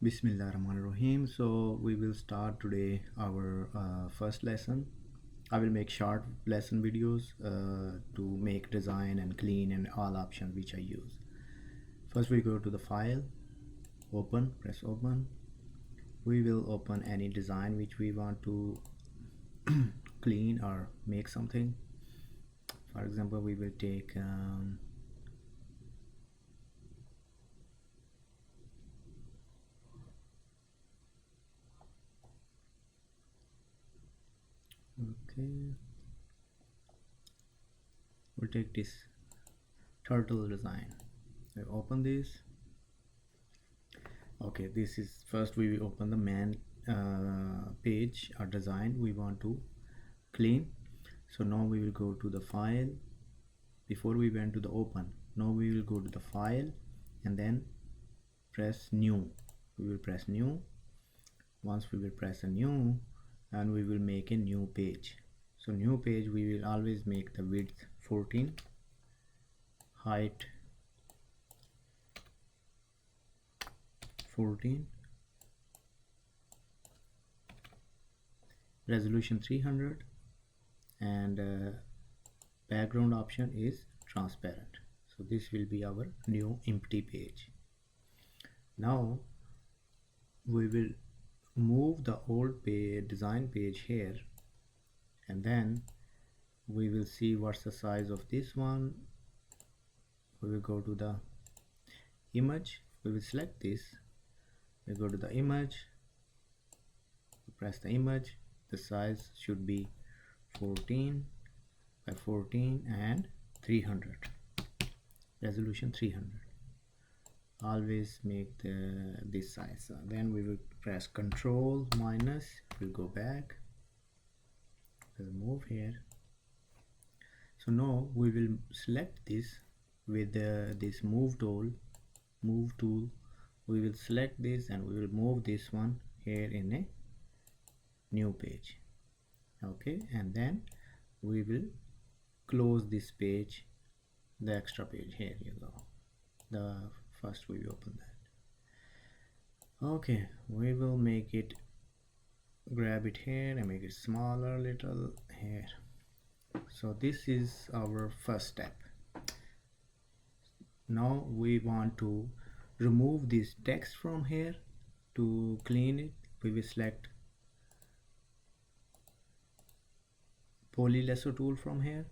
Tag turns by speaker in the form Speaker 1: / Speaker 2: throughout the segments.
Speaker 1: Bismillahirrahmanirrahim. So we will start today our first lesson. I will make short lesson videos to make design and clean and all options which I use. First we go to the file, open, press open. We will open any design which we want to clean or make something. For example, we will take okay, we'll take this turtle design. We open this. Okay, this is first we will open the main page or design we want to clean. So now we will go to the file. Before we went to the open, now we will go to the file and then press new. We will press new. Once we will press a new, and we will make a new page. So new page, we will always make the width 14, height 14, resolution 300, and background option is transparent. So this will be our new empty page. Now we will move the old design page here, and then we will see what's the size of this one. We will go to the image, we will select this, we go to the image, press the image. The size should be 14 by 14 and 300, resolution 300. Always make this size. Then we will press Ctrl minus, we'll go back, we'll move here. So now we will select this with this move tool. We will select this and we will move this one here in a new page. Okay, and then we will close this page, the extra page. Here you go. First we will open that. Okay, we will make it, grab it here and make it smaller little here. So this is our first step. Now we want to remove this text from here. To clean it, we will select polylesso tool from here,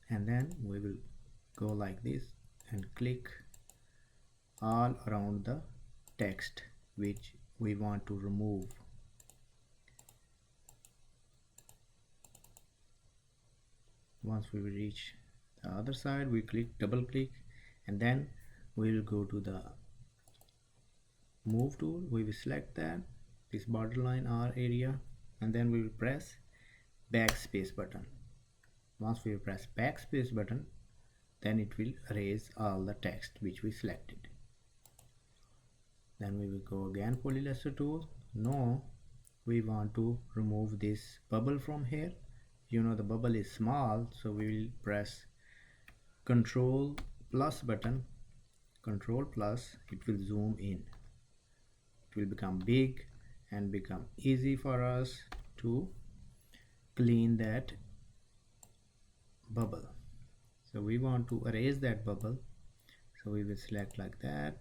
Speaker 1: and then we will go like this and click all around the text which we want to remove. Once we reach the other side, we double click, and then we will go to the move tool. We will select this borderline or area, and then we will press backspace button. Once we press backspace button, then it will erase all the text which we selected. Then we will go again polylesso tool. Now we want to remove this bubble from here. You know the bubble is small, so we will press Ctrl plus button. Ctrl plus, it will zoom in. It will become big and become easy for us to clean that bubble. So we want to erase that bubble, so we will select like that.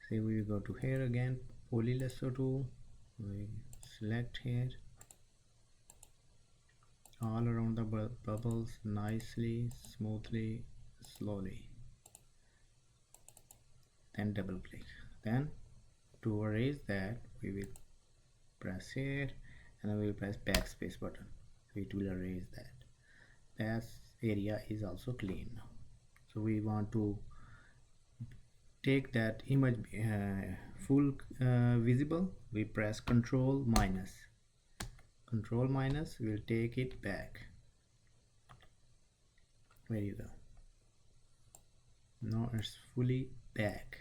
Speaker 1: Say we will go to here again, polylesso tool, we select here all around the bubbles, nicely, smoothly, slowly, then double click. Then to erase that, we will press here and then we will press backspace button, so it will erase that. That area is also clean now. So we want to take that image full visible. We press Ctrl minus. Ctrl minus will take it back. There you go. Now it's fully back.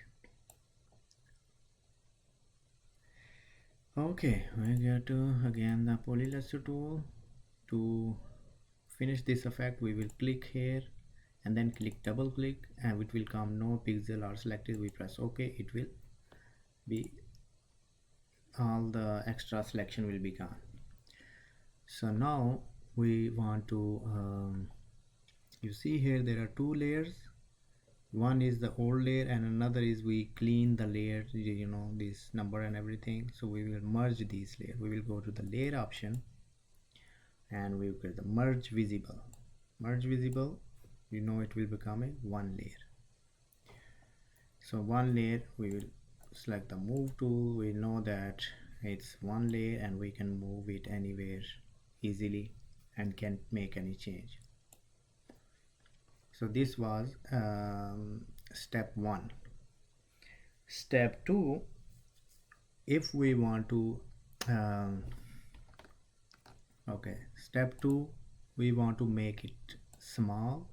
Speaker 1: Okay, we go to again the polylesso tool. To finish this effect, we will click here and then click double click, and it will come no pixel are selected. We press OK, it will be all the extra selection will be gone. So now we want to you see here there are two layers. One is the old layer and another is we clean the layer, you know, this number and everything. So we will merge these layers. We will go to the layer option and we will get the merge visible. Merge visible, you know, it will become a one layer. So one layer, we will select the move tool. We know that it's one layer and we can move it anywhere easily and can make any change. So this was step 1. Step 2, if we want to step 2, we want to make it small.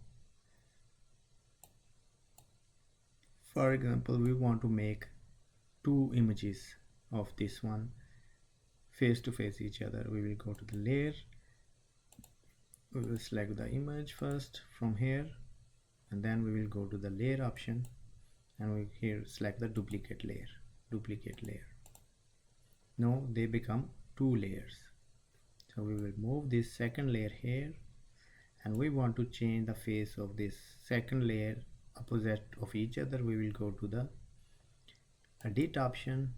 Speaker 1: For example, we want to make 2 images of this one face to face each other. We will go to the layer, we will select the image first from here, and then we will go to the layer option and we here select the duplicate layer. Now they become 2 layers. So we will move this second layer here, and we want to change the face of this second layer opposite of each other. We will go to the edit option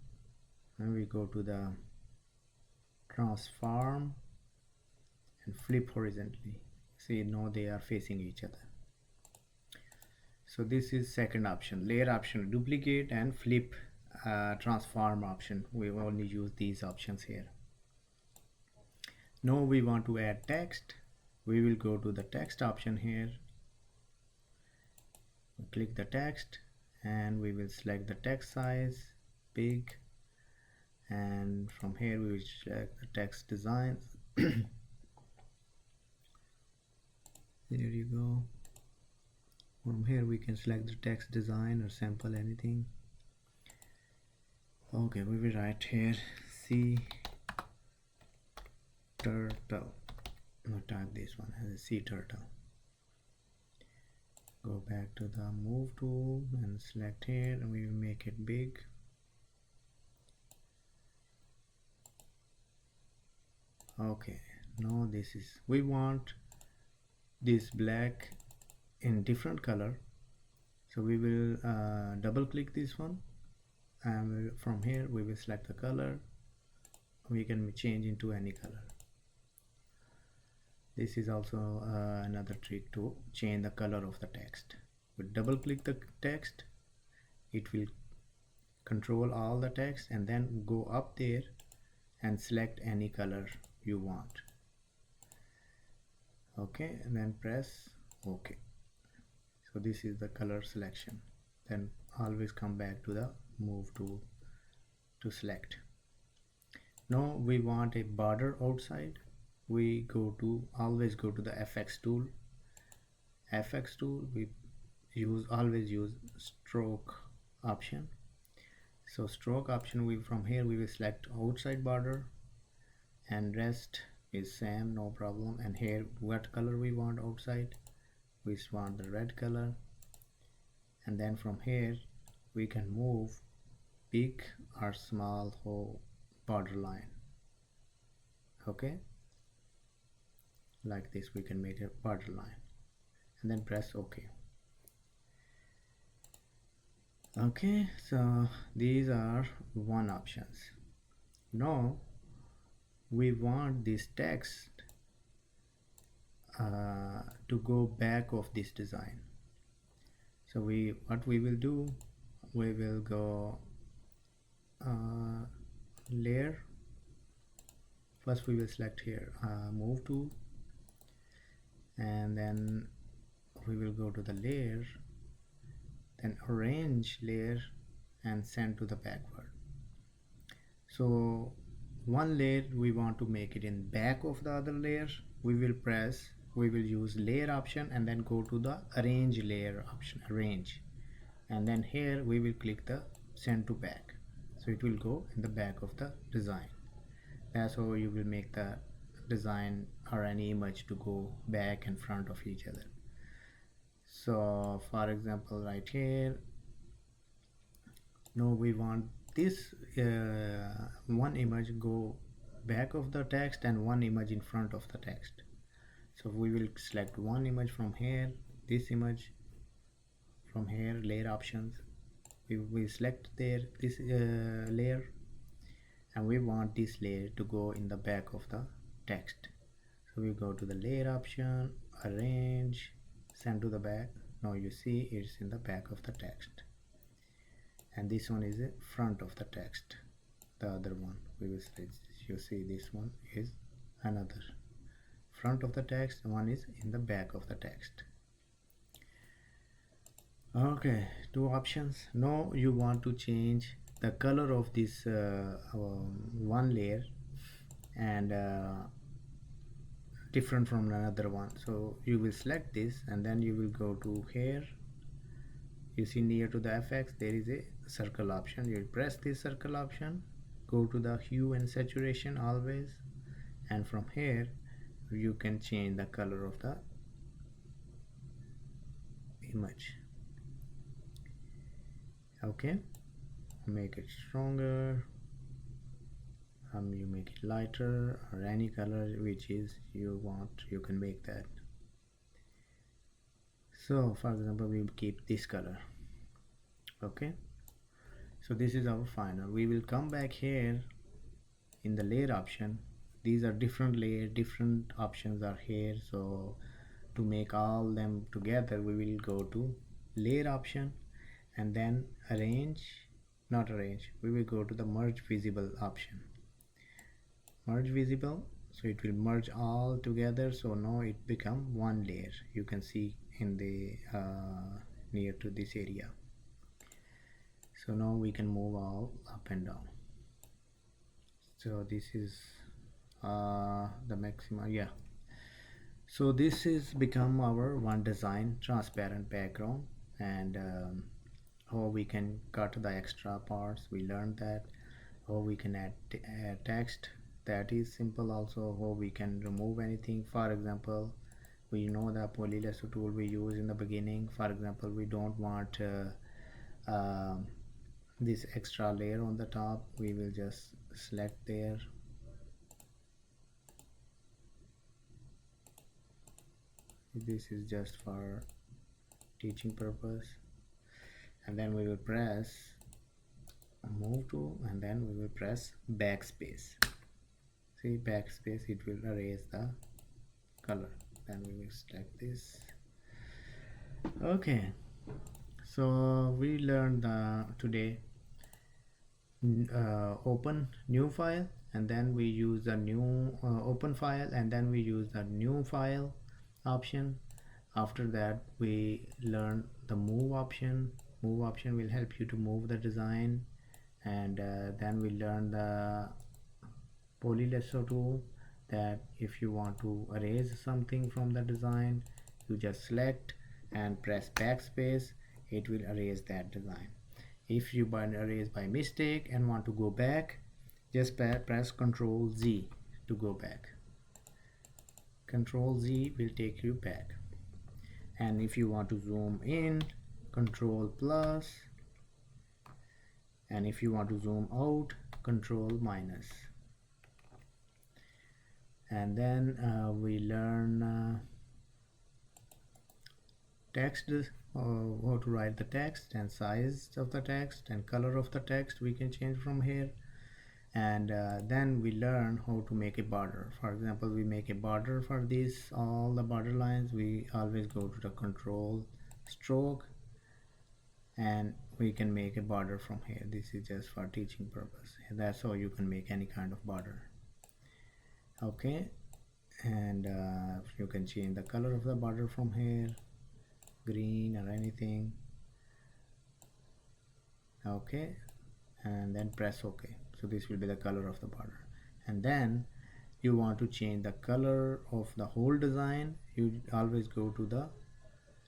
Speaker 1: and we go to the transform and flip horizontally. See, now they are facing each other. So this is second option, layer option, duplicate and flip. Transform option, we only use these options here. Now we want to add text. We will go to the text option here, click the text, and we will select the text size big, and from here we will select the text design. There you go. From here we can select the text design or sample, anything. Okay, we will write here sea turtle. I'll type this one as a sea turtle. Go back to the move tool and select here, and we will make it big. Okay, now this is, we want this black in different color, so we will double click this one, and from here we will select the color. We can change into any color. This is also another trick to change the color of the text. We double click the text, it will control all the text, and then go up there and select any color you want. Okay, and then press OK. So this is the color selection. Then always come back to the move tool to select. Now we want a border outside. We always go to the FX tool. We always use stroke option. So stroke option, from here we will select outside border, and rest is same, no problem. And here what color we want outside, we want the red color, and then from here we can move big or small whole border line. Okay, like this we can make a border line, and then press OK. Okay, so these are one options. Now we want this text to go back of this design. So what we will do, we will go layer. First we will select here move tool, and then we will go to the layer, then arrange layer and send to the backward. So one layer we want to make it in back of the other layer. We will use layer option and then go to the arrange layer option, arrange, and then here we will click the send to back, so it will go in the back of the design. That's how you will make the design or any image to go back and front of each other. So for example, right here, no, we want this one image go back of the text and one image in front of the text. So we will select one image from here, this image from here, layer options. We select there this layer, and we want this layer to go in the back of the text. So we go to the layer option, arrange, send to the back. Now you see it's in the back of the text, and this one is the front of the text. The other one we will select, you see this one is another front of the text, one is in the back of the text. Okay, two options. Now you want to change the color of this one layer and different from another one. So you will select this, and then you will go to here. You see near to the FX there is a circle option. You will press this circle option, go to the hue and saturation always, and from here you can change the color of the image. Okay, make it stronger, you make it lighter, or any color which is you want, you can make that. So for example, we will keep this color. Okay, so this is our final. We will come back here in the layer option. These are different layer, different options are here. So to make all them together, we will go to layer option and then arrange, not arrange, we will go to the merge visible option. Merge visible, so it will merge all together. So now it become one layer. You can see in the near to this area. So now we can move all up and down. So this is the maximum, yeah. So this is become our one design, transparent background, and how we can cut the extra parts, we learned that. How we can add text, that is simple. Also how we can remove anything. For example, we know the polylesso tool we use in the beginning. For example, we don't want this extra layer on the top, we will just select there. This is just for teaching purpose, and then we will press move to, and then we will press backspace. See, backspace, it will erase the color. Then we will select this. Okay, so we learned today open new file, and then we use the new open file, and then we use the new file option. After that we learn the move option. Move option will help you to move the design, and then we learn the polylesso tool, that if you want to erase something from the design, you just select and press backspace, it will erase that design. If you erase by mistake and want to go back, just press Ctrl Z to go back. Ctrl Z will take you back. And if you want to zoom in, Ctrl plus, and if you want to zoom out, Ctrl minus. And then we learn text, how to write the text, and size of the text, and color of the text we can change from here. And then we learn how to make a border. For example, we make a border for this, all the border lines. We always go to the control stroke, and we can make a border from here. This is just for teaching purpose, and that's how you can make any kind of border. Okay, and you can change the color of the border from here, green or anything. Okay, and then press OK. So this will be the color of the border. And then you want to change the color of the whole design, you always go to the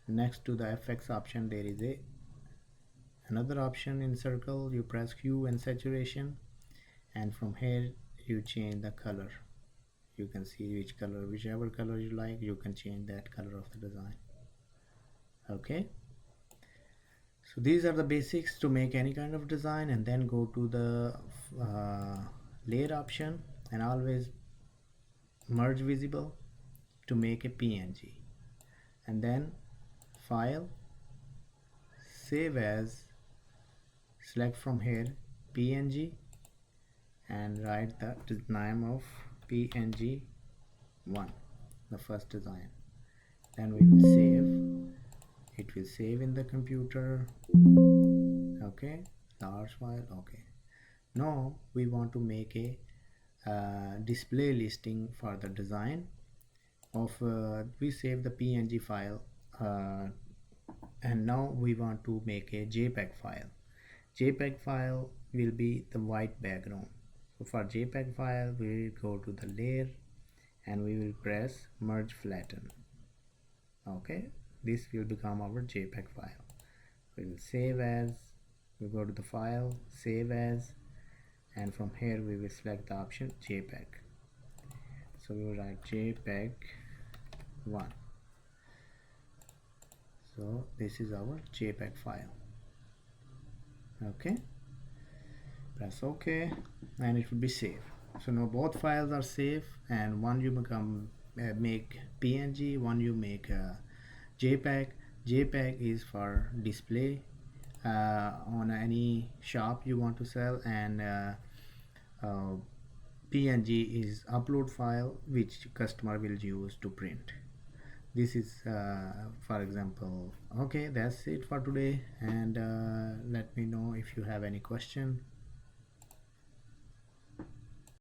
Speaker 1: next to the FX option. There is another option in circle. You press hue and saturation, and from here you change the color. You can see which color, whichever color you like, you can change that color of the design. Okay, so these are the basics to make any kind of design, and then go to the layer option and always merge visible to make a PNG, and then file, save as, select from here PNG and write the name of PNG1, the first design. Then we will save, it will save in the computer. Okay, large file. Okay, now we want to make a display listing for the design of we save the PNG file, and now we want to make a JPEG file. JPEG file will be the white background. So for JPEG file, we will go to the layer and we will press merge flatten. Okay, this will become our JPEG file. We will save as, we go to the file, save as, and from here we will select the option JPEG. So we will write JPEG 1. So this is our JPEG file. Okay, press OK and it will be saved. So now both files are safe, and one you make PNG, one you make JPEG. JPEG is for display on any shop you want to sell, and PNG is upload file which customer will use to print. This is for example. Okay, that's it for today, and let me know if you have any question.